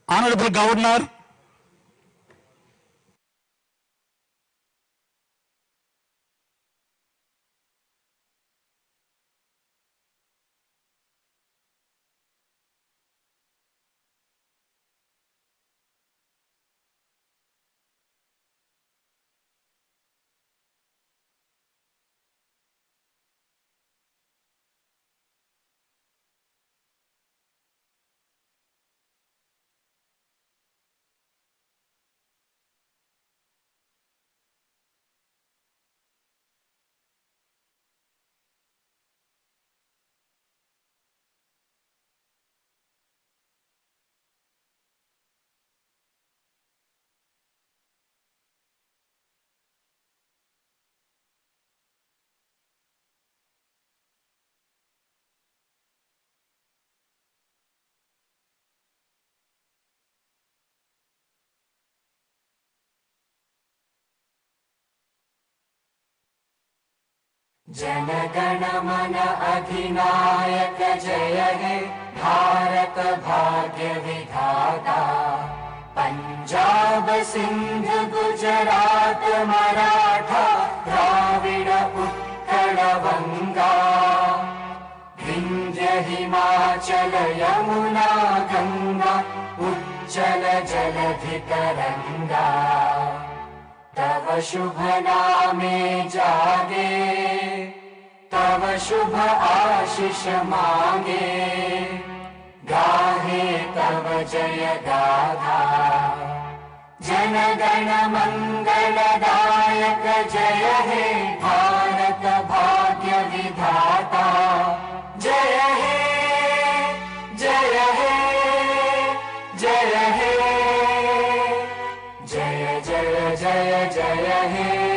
Honorable Governor, जनगण मन अधिनायक जय हे भारत भाग्य विधाता पंजाब सिंध गुजरात मराठा द्राविड उत्कल बंगा विंध्य हिमाचल यमुना गंगा उज्जल जलधि तरंगा तव शुभ नामे जागे तव शुभ आशीष मांगे गाहे तव जय गाथा जनगण मंगलदायक जय हे भारत भाग्य विधाता जय हे जय हे जय हे जय जय जय जय हे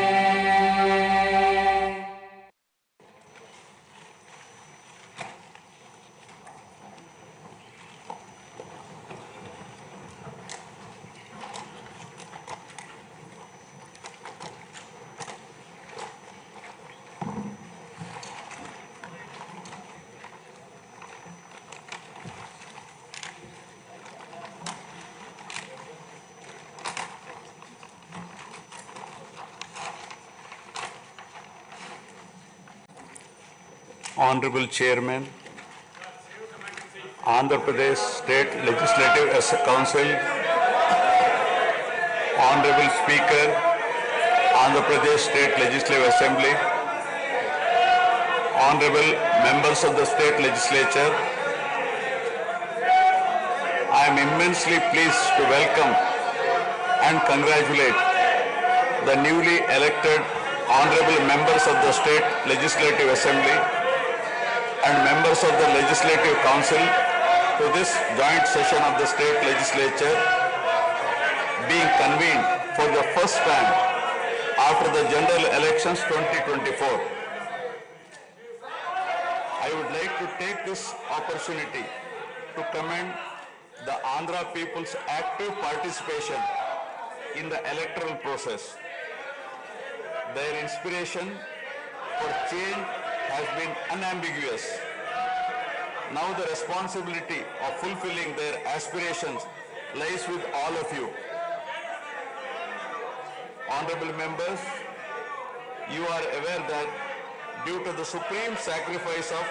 Honorable Chairman, Andhra Pradesh State Legislative Council, Honorable Speaker, Andhra Pradesh State Legislative Assembly, Honorable members of the State Legislature, I am immensely pleased to welcome and congratulate the newly elected Honorable members of the State Legislative Assembly and members of the Legislative Council to this joint session of the State Legislature being convened for the first time after the general elections 2024. I would like to take this opportunity to commend the Andhra people's active participation in the electoral process. Their inspiration for change has been unambiguous. Now the responsibility of fulfilling their aspirations lies with all of you. Honorable members, you are aware that due to the supreme sacrifice of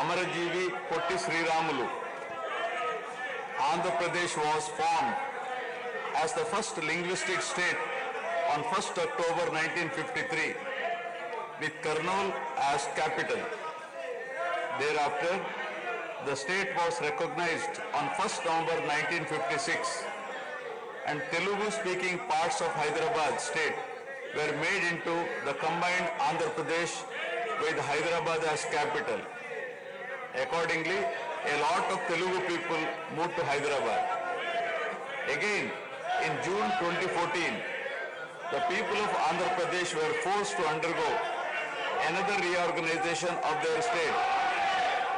Amarajeevi Potti Sriramulu, Andhra Pradesh was formed as the first linguistic state on 1st October 1953 with Kurnool as capital. Thereafter, the state was recognized on 1st November 1956 and Telugu-speaking parts of Hyderabad state were made into the combined Andhra Pradesh with Hyderabad as capital. Accordingly, a lot of Telugu people moved to Hyderabad. Again, in June 2014, the people of Andhra Pradesh were forced to undergo another reorganization of their state,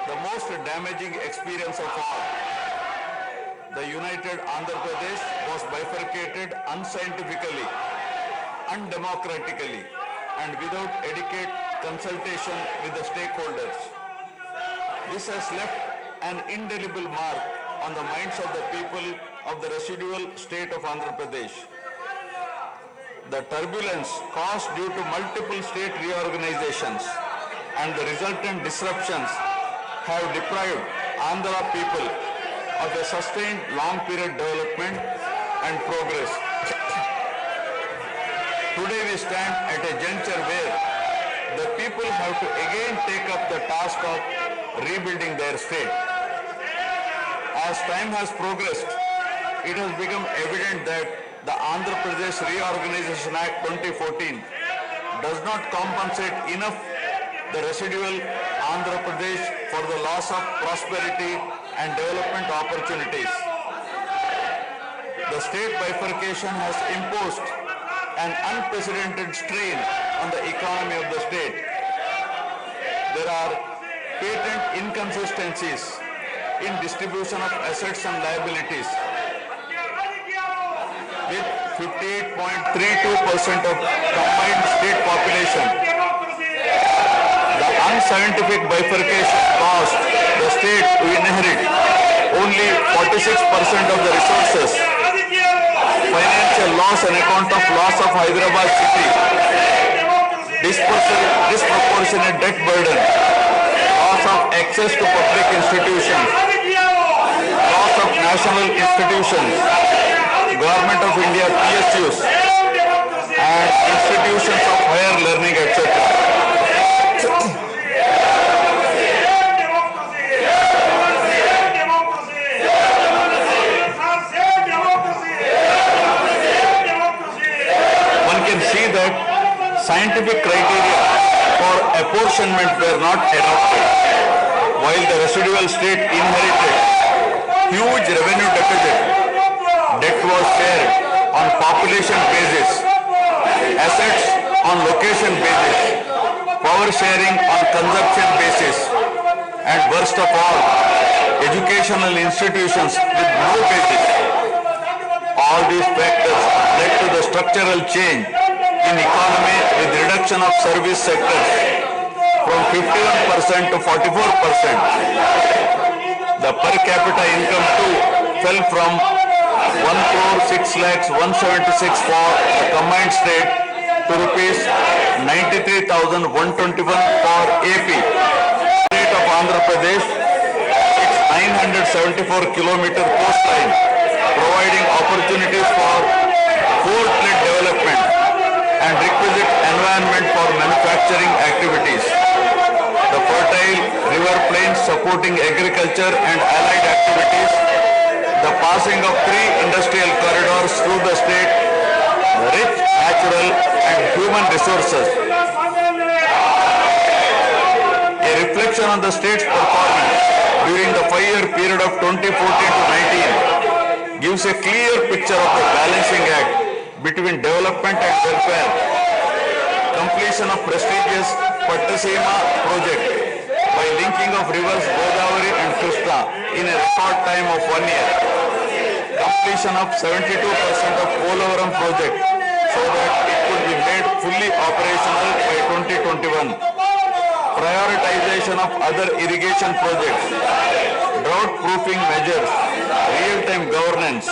the most damaging experience of all. The united Andhra Pradesh was bifurcated unscientifically, undemocratically, and without adequate consultation with the stakeholders. This has left an indelible mark on the minds of the people of the residual state of Andhra Pradesh. The turbulence caused due to multiple state reorganizations and the resultant disruptions have deprived Andhra people of a sustained long-period development and progress. Today we stand at a juncture where the people have to again take up the task of rebuilding their state. As time has progressed, it has become evident that the Andhra Pradesh Reorganization Act 2014 does not compensate enough the residual Andhra Pradesh for the loss of prosperity and development opportunities. The state bifurcation has imposed an unprecedented strain on the economy of the state. There are patent inconsistencies in distribution of assets and liabilities, with 58.32% of combined state population. The unscientific bifurcation caused the state to inherit only 46% of the resources, financial loss on account of loss of Hyderabad city, disproportionate debt burden, loss of access to public institutions, loss of national institutions, Government of India PSUs, and institutions of higher learning, etc. One can see that scientific criteria for apportionment were not adopted, while the residual state inherited huge revenue deficit. Debt was shared on population basis, assets on location basis, power sharing on consumption basis, and worst of all, educational institutions with no basis. All these factors led to the structural change in economy with reduction of service sectors from 51% to 44%. The per capita income too fell from 1,06,176 for the combined state to rupees 93,121 for AP. State of Andhra Pradesh, its 974-kilometer coastline, providing opportunities for port-led development and requisite environment for manufacturing activities. The fertile river plains supporting agriculture and allied activities, the passing of 3 industrial corridors through the state, the rich natural and human resources. A reflection on the state's performance during the 5-year period of 2014 to 19 gives a clear picture of the balancing act between development and welfare. Completion of prestigious Pattasima project by linking of rivers Godavari and Krishna in a record time of 1 year. Completion of 72% of Polavaram project so that it could be made fully operational by 2021. Prioritization of other irrigation projects, drought proofing measures, real-time governance,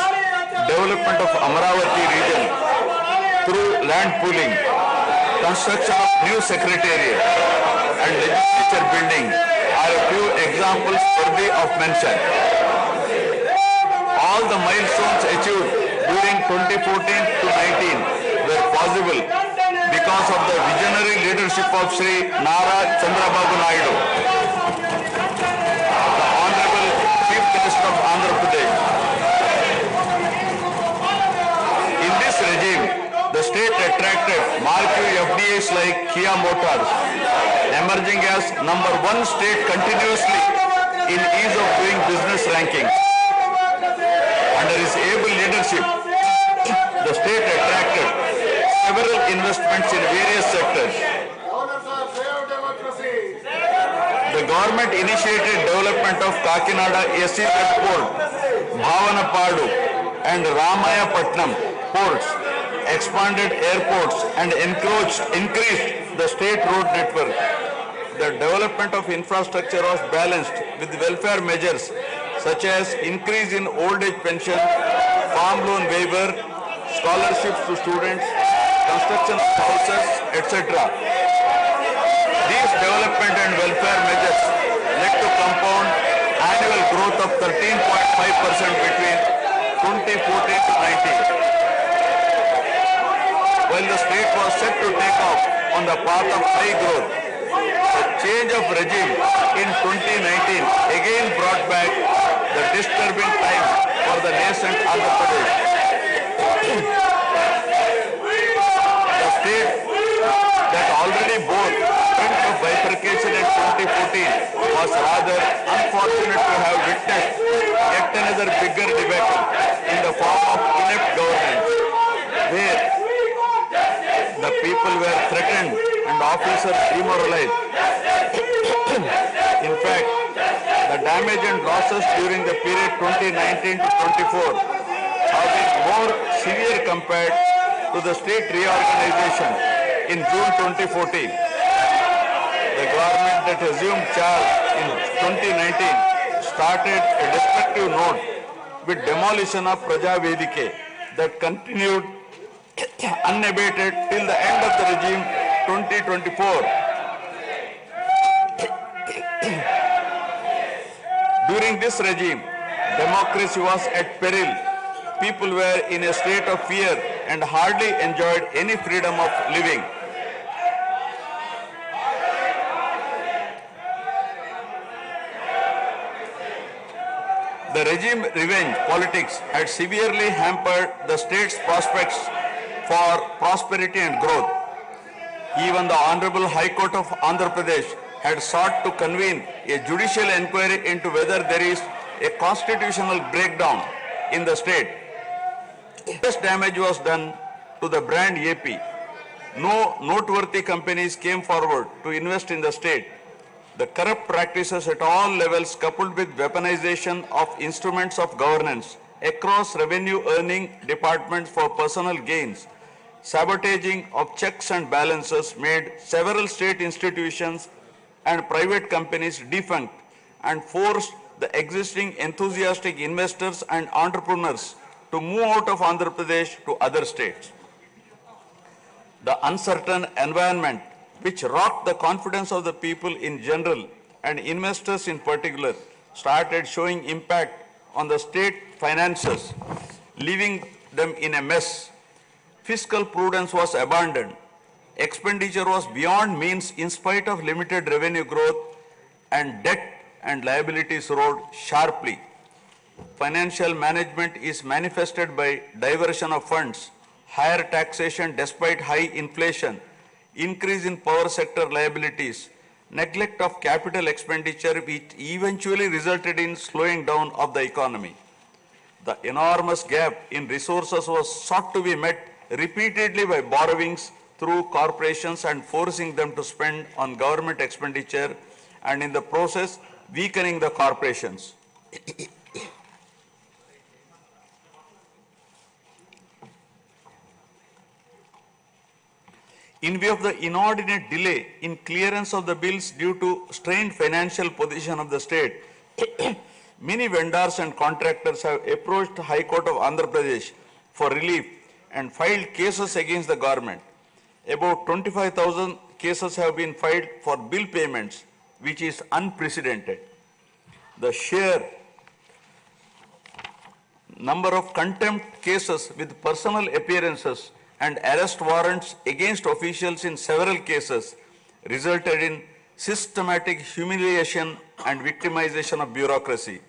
development of Amaravati region through land pooling, construction of new secretariat and legislature building are a few examples worthy of mention. All the milestones achieved during 2014 to 19 were possible because of the visionary leadership of Sri Nara Chandrababu Naidu, the Honorable Chief Minister of Andhra Pradesh. In this regime, the state attracted marquee FDIs like Kia Motors, emerging as #1 state continuously in ease of doing business rankings. Under his able leadership, the state attracted several investments in various sectors. The government initiated development of Kakinada SEZ port, Bhavanapadu and Ramayapatnam ports, expanded airports and increased the state road network. The development of infrastructure was balanced with welfare measures such as increase in old age pension, farm loan waiver, scholarships to students, construction of houses, etc. These development and welfare measures led to compound annual growth of 13.5% between 2014 to 19. While the state was set to take off on the path of high growth, the change of regime in 2019 again brought back the disturbing time for the nascent Andhra Pradesh. The state that already bore print of bifurcation in 2014 was rather unfortunate to have witnessed yet another bigger debacle in the form of inept governance, where the people were threatened and officers demoralized. In fact, the damage and losses during the period 2019 to 24 have been more severe compared to the state reorganization in June 2014. The government that assumed charge in 2019 started a destructive note with demolition of Praja Vedike that continued unabated till the end of the regime 2024. During this regime, democracy was at peril. People were in a state of fear and hardly enjoyed any freedom of living. The regime revenge politics had severely hampered the state's prospects for prosperity and growth. Even the Honorable High Court of Andhra Pradesh had sought to convene a judicial inquiry into whether there is a constitutional breakdown in the state. This damage was done to the brand AP. No noteworthy companies came forward to invest in the state. The corrupt practices at all levels, coupled with weaponization of instruments of governance across revenue earning departments for personal gains, sabotaging of checks and balances, made several state institutions and private companies defunct and forced the existing enthusiastic investors and entrepreneurs to move out of Andhra Pradesh to other states. The uncertain environment which rocked the confidence of the people in general and investors in particular started showing impact on the state finances, leaving them in a mess. Fiscal prudence was abandoned. Expenditure was beyond means in spite of limited revenue growth, and debt and liabilities rose sharply. Financial management is manifested by diversion of funds, higher taxation despite high inflation, increase in power sector liabilities, neglect of capital expenditure, which eventually resulted in slowing down of the economy. The enormous gap in resources was sought to be met repeatedly by borrowings through corporations and forcing them to spend on government expenditure, and in the process weakening the corporations. In view of the inordinate delay in clearance of the bills due to strained financial position of the state, many vendors and contractors have approached the High Court of Andhra Pradesh for relief and filed cases against the government. About 25,000 cases have been filed for bill payments, which is unprecedented. The sheer number of contempt cases with personal appearances and arrest warrants against officials in several cases resulted in systematic humiliation and victimization of bureaucracy.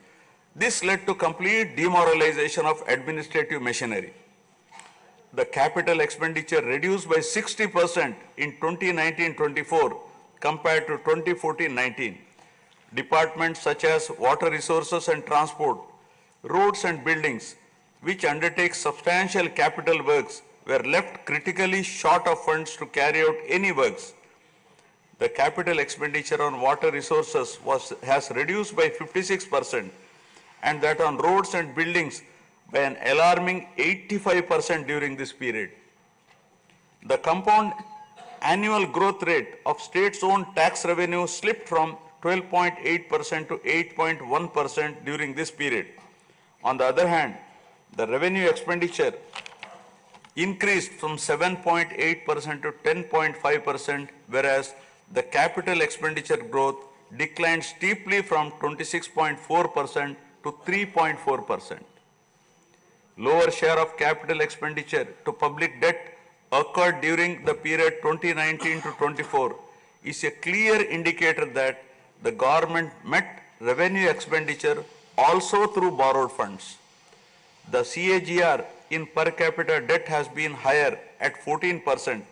This led to complete demoralization of administrative machinery. The capital expenditure reduced by 60% in 2019-24 compared to 2014-19. Departments such as water resources and transport, roads and buildings, which undertake substantial capital works, were left critically short of funds to carry out any works. The capital expenditure on water resources has reduced by 56%, and that on roads and buildings by an alarming 85% during this period. The compound annual growth rate of states' own tax revenue slipped from 12.8% to 8.1% during this period. On the other hand, the revenue expenditure increased from 7.8% to 10.5%, whereas the capital expenditure growth declined steeply from 26.4% to 3.4%. Lower share of capital expenditure to public debt occurred during the period 2019 to 24 is a clear indicator that the government met revenue expenditure also through borrowed funds. The CAGR in per capita debt has been higher at 14%,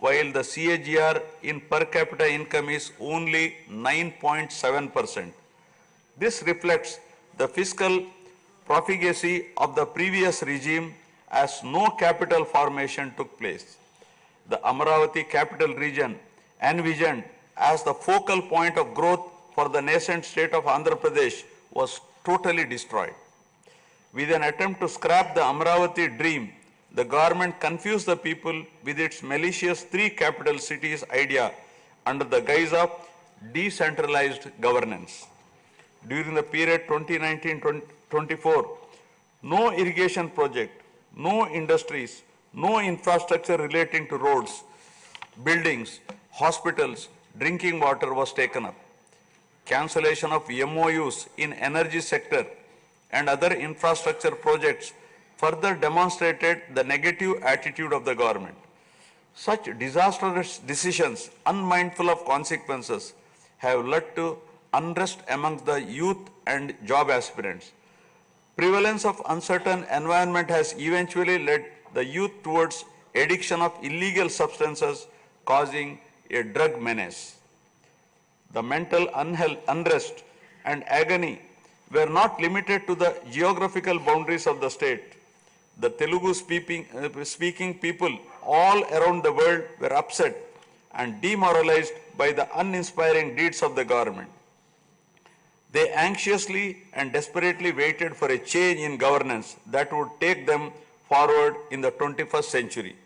while the CAGR in per capita income is only 9.7%. This reflects the fiscal profligacy of the previous regime as no capital formation took place. The Amaravati capital region, envisioned as the focal point of growth for the nascent state of Andhra Pradesh, was totally destroyed. With an attempt to scrap the Amaravati dream, the government confused the people with its malicious three capital cities idea under the guise of decentralized governance. During the period 2019-24, no irrigation project, no industries, no infrastructure relating to roads, buildings, hospitals, drinking water was taken up. Cancellation of MOUs in energy sector and other infrastructure projects further demonstrated the negative attitude of the government. Such disastrous decisions, unmindful of consequences, have led to unrest amongst the youth and job aspirants. Prevalence of uncertain environment has eventually led the youth towards addiction of illegal substances, causing a drug menace. The mental unrest and agony were not limited to the geographical boundaries of the state. The Telugu speaking people all around the world were upset and demoralized by the uninspiring deeds of the government. They anxiously and desperately waited for a change in governance that would take them forward in the 21st century.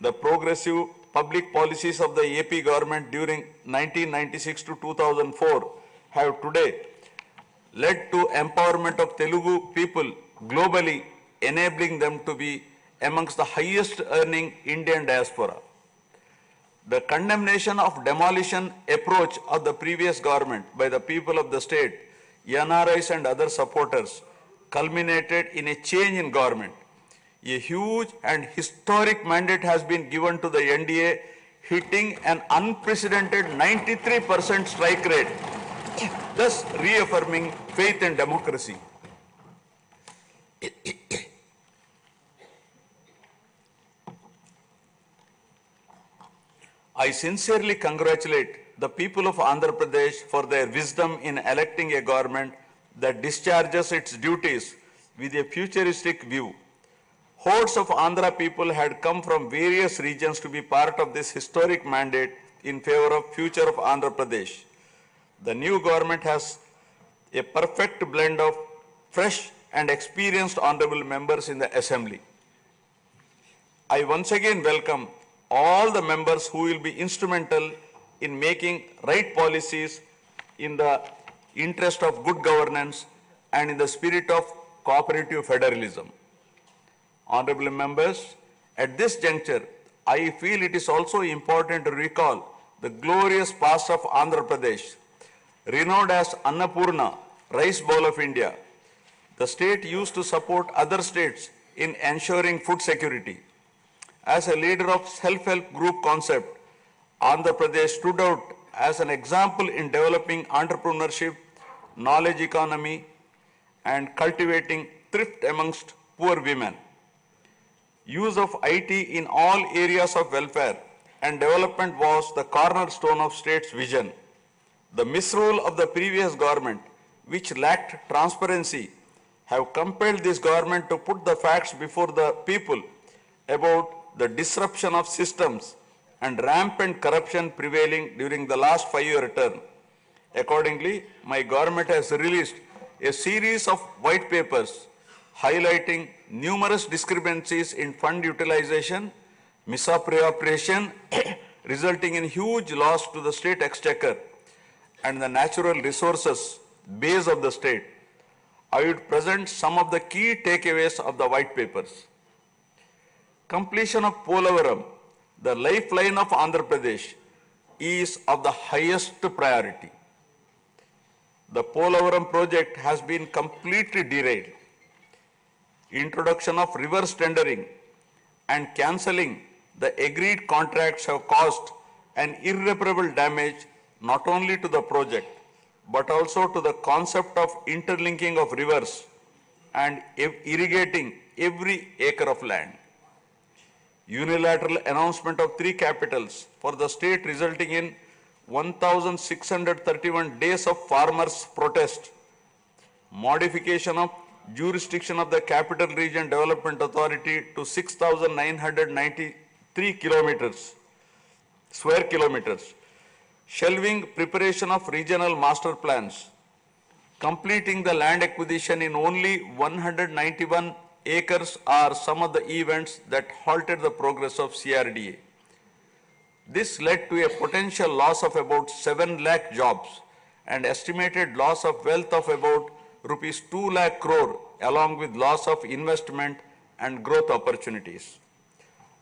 The progressive public policies of the AP government during 1996 to 2004 have today led to empowerment of Telugu people globally, enabling them to be amongst the highest earning Indian diaspora. The condemnation of demolition approach of the previous government by the people of the state, NRIs and other supporters, culminated in a change in government. A huge and historic mandate has been given to the NDA, hitting an unprecedented 93% strike rate, thus reaffirming faith in democracy. I sincerely congratulate the people of Andhra Pradesh for their wisdom in electing a government that discharges its duties with a futuristic view. Hordes of Andhra people had come from various regions to be part of this historic mandate in favor of future of Andhra Pradesh. The new government has a perfect blend of fresh and experienced honorable members in the assembly. I once again welcome all the members who will be instrumental in making right policies in the interest of good governance and in the spirit of cooperative federalism. Honorable members, at this juncture, I feel it is also important to recall the glorious past of Andhra Pradesh. Renowned as Annapurna, rice bowl of India, the state used to support other states in ensuring food security. As a leader of self-help group concept, Andhra Pradesh stood out as an example in developing entrepreneurship, knowledge economy, and cultivating thrift amongst poor women. Use of IT in all areas of welfare and development was the cornerstone of state's vision. The misrule of the previous government, which lacked transparency, have compelled this government to put the facts before the people about the disruption of systems and rampant corruption prevailing during the last 5-year term. Accordingly, my government has released a series of white papers highlighting numerous discrepancies in fund utilization, misappropriation, resulting in huge loss to the state exchequer, and the natural resources base of the state, I would present some of the key takeaways of the white papers. Completion of Polavaram, the lifeline of Andhra Pradesh, is of the highest priority. The Polavaram project has been completely derailed. Introduction of reverse tendering and cancelling the agreed contracts have caused an irreparable damage not only to the project but also to the concept of interlinking of rivers and irrigating every acre of land. Unilateral announcement of 3 capitals for the state resulting in 1,631 days of farmers' protest. Modification of jurisdiction of the Capital Region Development Authority to 6,993 square kilometers. Shelving preparation of regional master plans. Completing the land acquisition in only 191 acres are some of the events that halted the progress of CRDA. This led to a potential loss of about 7 lakh jobs and estimated loss of wealth of about rupees 2 lakh crore along with loss of investment and growth opportunities.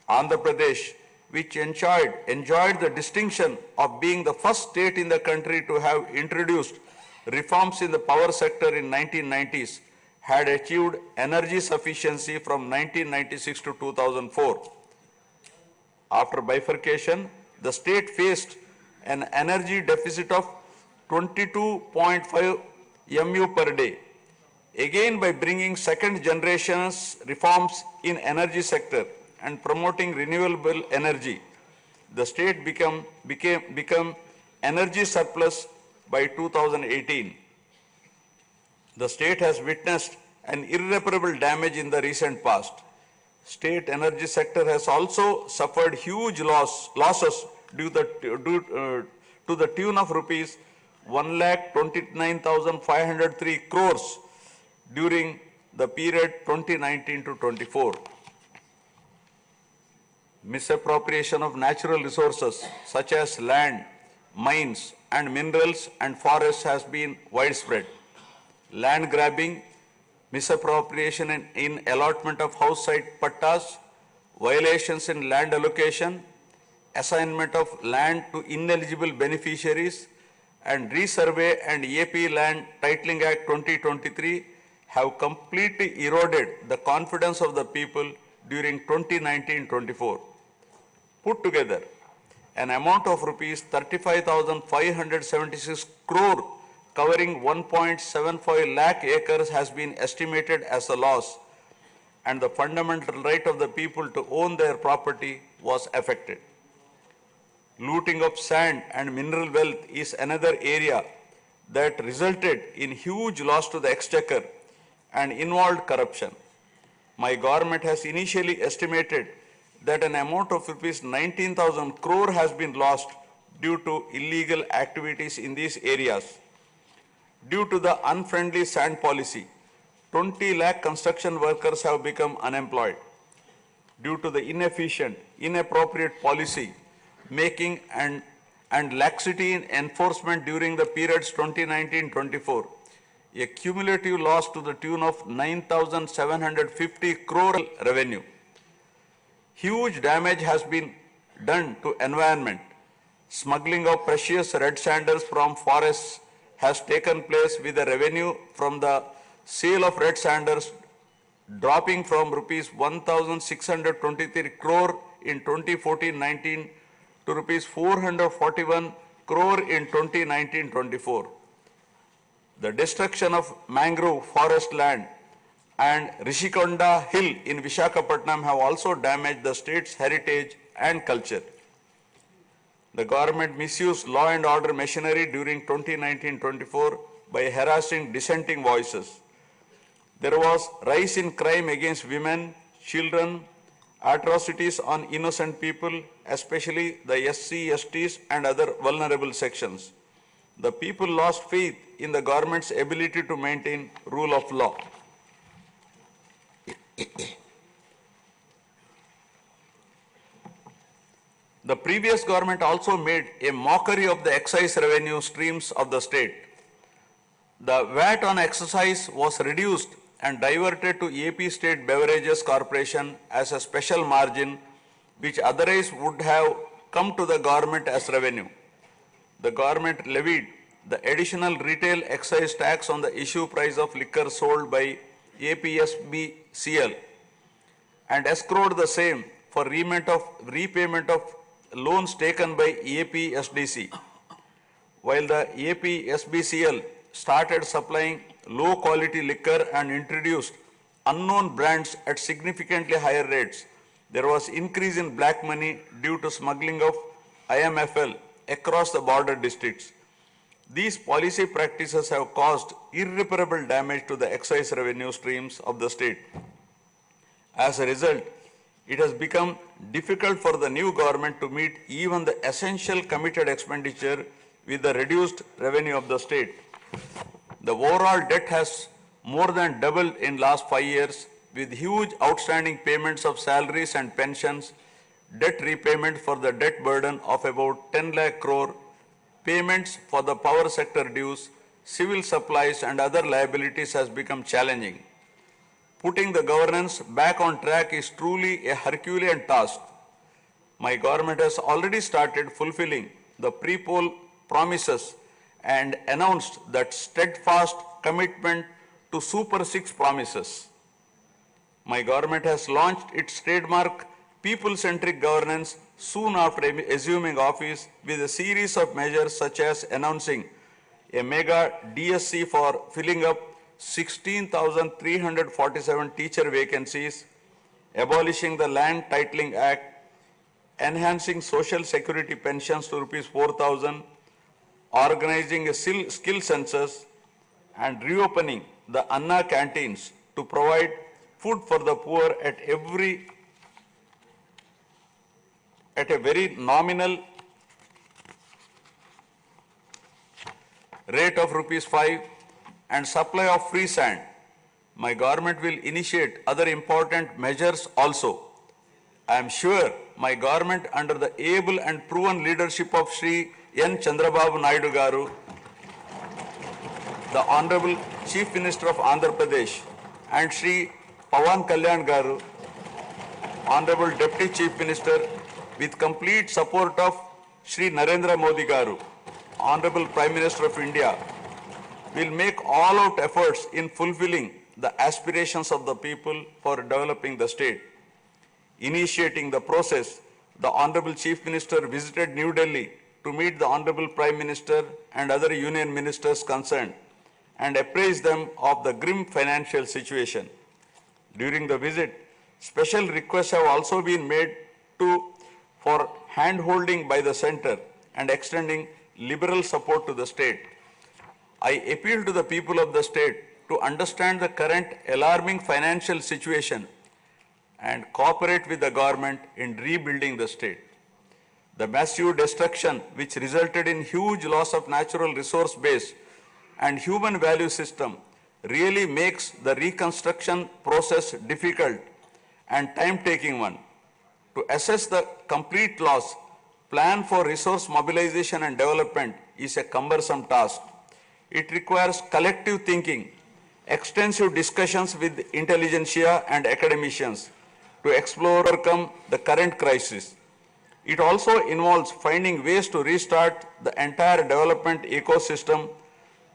Andhra Pradesh, which enjoyed the distinction of being the first state in the country to have introduced reforms in the power sector in 1990s, had achieved energy sufficiency from 1996 to 2004. After bifurcation, the state faced an energy deficit of 22.5 MU per day. Again, by bringing second generation's reforms in energy sector and promoting renewable energy, the state become energy surplus by 2018. The state has witnessed an irreparable damage in the recent past. State energy sector has also suffered huge losses due to the tune of rupees 1,29,503 crores during the period 2019 to 24. Misappropriation of natural resources such as land, mines and minerals and forests has been widespread. Land grabbing, misappropriation in allotment of house site pattas, violations in land allocation, assignment of land to ineligible beneficiaries, and Resurvey and AP Land Titling Act 2023 have completely eroded the confidence of the people during 2019-24. Put together, an amount of rupees 35,576 crore covering 1.75 lakh acres has been estimated as a loss, and the fundamental right of the people to own their property was affected. Looting of sand and mineral wealth is another area that resulted in huge loss to the exchequer and involved corruption. My government has initially estimated that an amount of rupees 19,000 crore has been lost due to illegal activities in these areas. Due to the unfriendly sand policy, 20 lakh construction workers have become unemployed. Due to the inefficient, inappropriate policy making and laxity in enforcement during the periods 2019-24, a cumulative loss to the tune of 9,750 crore revenue. Huge damage has been done to environment. Smuggling of precious red sandals from forests has taken place with the revenue from the sale of red sandals dropping from rupees 1,623 crore in 2014-19 to rupees 441 crore in 2019-24. The destruction of mangrove forest land and Rishikonda Hill in Visakhapatnam have also damaged the state's heritage and culture. The government misused law and order machinery during 2019-24 by harassing dissenting voices. There was rise in crime against women, children, atrocities on innocent people, especially the SC, STs and other vulnerable sections. The people lost faith in the government's ability to maintain rule of law. The The previous government also made a mockery of the excise revenue streams of the state. The VAT on excise was reduced and diverted to AP State Beverages Corporation as a special margin which otherwise would have come to the government as revenue. The government levied the additional retail excise tax on the issue price of liquor sold by APSBCL and escrowed the same for repayment of loans taken by APSDC. While the APSBCL started supplying low quality liquor and introduced unknown brands at significantly higher rates, there was increase in black money due to smuggling of IMFL across the border districts. These policy practices have caused irreparable damage to the excise revenue streams of the state. As a result, it has become difficult for the new government to meet even the essential committed expenditure with the reduced revenue of the state. The overall debt has more than doubled in last 5 years, with huge outstanding payments of salaries and pensions, debt repayment for the debt burden of about 10 lakh crore, payments for the power sector dues, civil supplies and other liabilities has become challenging. Putting the governance back on track is truly a Herculean task. My government has already started fulfilling the pre-poll promises and announced that steadfast commitment to Super 6 promises. My government has launched its trademark people-centric governance soon after assuming office with a series of measures such as announcing a mega DSC for filling up 16,347 teacher vacancies, abolishing the Land Titling Act, enhancing social security pensions to rupees 4,000, organizing a skill census, and reopening the Anna canteens to provide food for the poor at a very nominal rate of rupees 5 and supply of free sand. My government will initiate other important measures also. I am sure my government under the able and proven leadership of Shri N. Chandrababu Naidu Garu, the Honorable Chief Minister of Andhra Pradesh, and Shri Pawan Kalyan Garu, Honorable Deputy Chief Minister, with complete support of Shri Narendra Modi Garu, Honorable Prime Minister of India, will make all-out efforts in fulfilling the aspirations of the people for developing the state. Initiating the process, the Honorable Chief Minister visited New Delhi to meet the Honorable Prime Minister and other union ministers concerned and apprise them of the grim financial situation. During the visit, special requests have also been made for hand-holding by the center and extending liberal support to the state. I appeal to the people of the state to understand the current alarming financial situation and cooperate with the government in rebuilding the state. The massive destruction which resulted in huge loss of natural resource base and human value system really makes the reconstruction process difficult and time-taking one. To assess the complete loss, plan for resource mobilization and development is a cumbersome task. It requires collective thinking, extensive discussions with intelligentsia and academicians to explore and overcome the current crisis. It also involves finding ways to restart the entire development ecosystem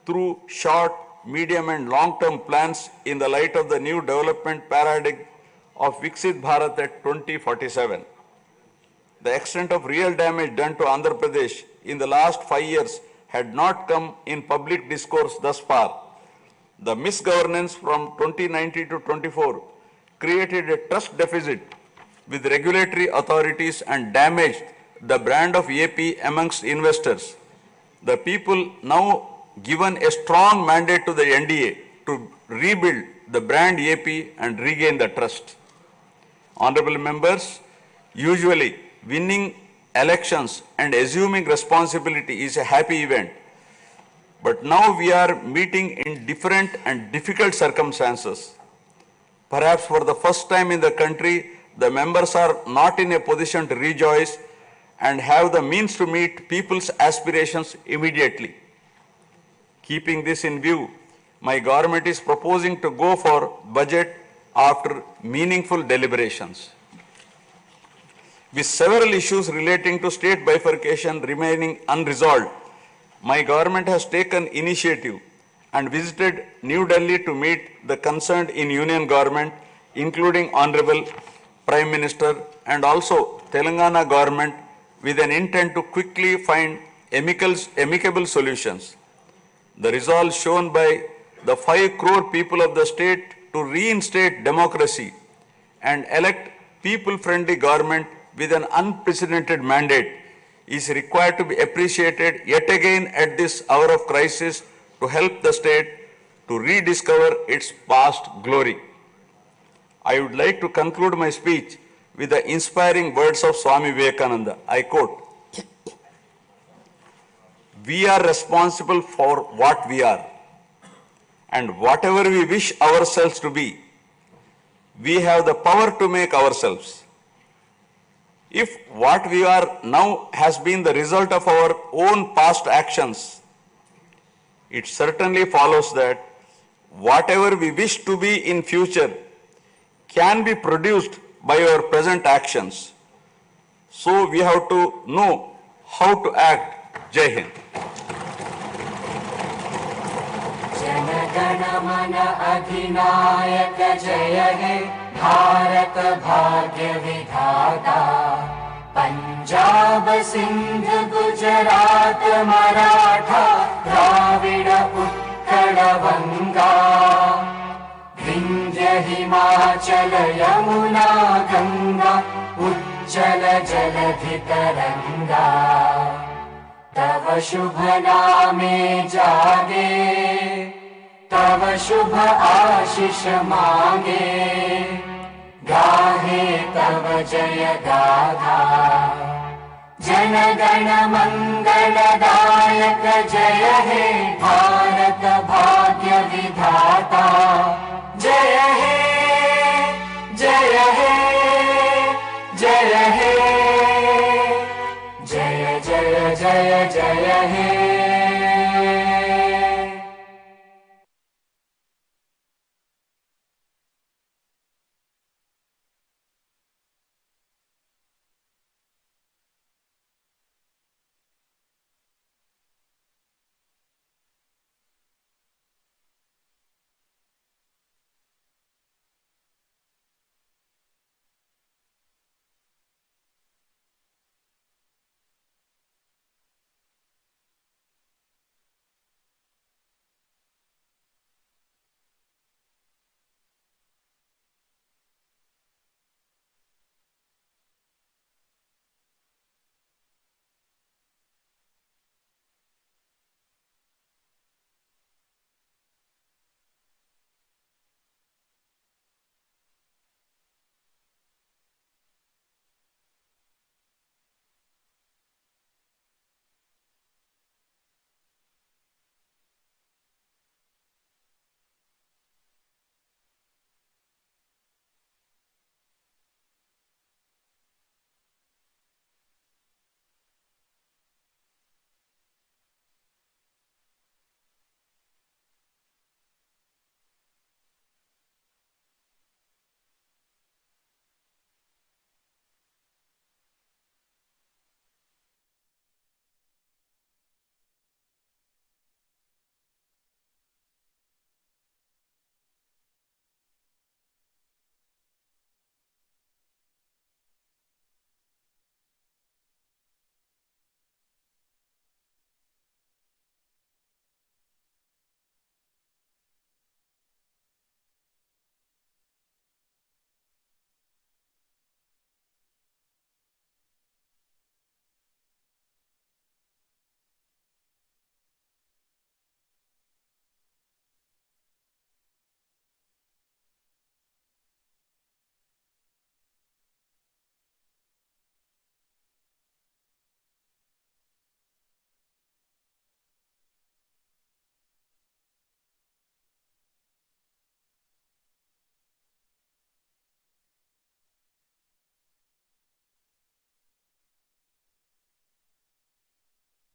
through short, medium and long-term plans in the light of the new development paradigm of Viksit Bharat at 2047. The extent of real damage done to Andhra Pradesh in the last 5 years had not come in public discourse thus far. The misgovernance from 2019 to 24 created a trust deficit with regulatory authorities and damaged the brand of AP amongst investors. The people now given a strong mandate to the NDA to rebuild the brand AP and regain the trust. Honorable members, usually winning elections and assuming responsibility is a happy event. But now we are meeting in different and difficult circumstances. Perhaps for the first time in the country, the members are not in a position to rejoice and have the means to meet people's aspirations immediately. Keeping this in view, my government is proposing to go for budget after meaningful deliberations. With several issues relating to state bifurcation remaining unresolved, my government has taken initiative and visited New Delhi to meet the concerned in Union government, including Honorable Prime Minister and also Telangana government, with an intent to quickly find amicable solutions. The resolve shown by the 5 crore people of the state to reinstate democracy and elect people-friendly government with an unprecedented mandate is required to be appreciated yet again at this hour of crisis to help the state to rediscover its past glory. I would like to conclude my speech with the inspiring words of Swami Vivekananda. I quote, "We are responsible for what we are, and whatever we wish ourselves to be, we have the power to make ourselves. If what we are now has been the result of our own past actions, it certainly follows that whatever we wish to be in future can be produced by our present actions. So we have to know how to act." Jai Hind. जनगण मन अधिनायक जय हे भारत भाग्य विधाता पंजाब सिंध गुजरात मराठा द्राविड उत्कल वंगा विंध्य हिमाचल यमुना गंगा उज्जल जलधि तरंगा तव शुभ नामे जागे तव शुभ आशीष मांगे गाहे तव जय गाथा जनगण मंगलदायक जय हे भारत भाग्य विधाता जय हे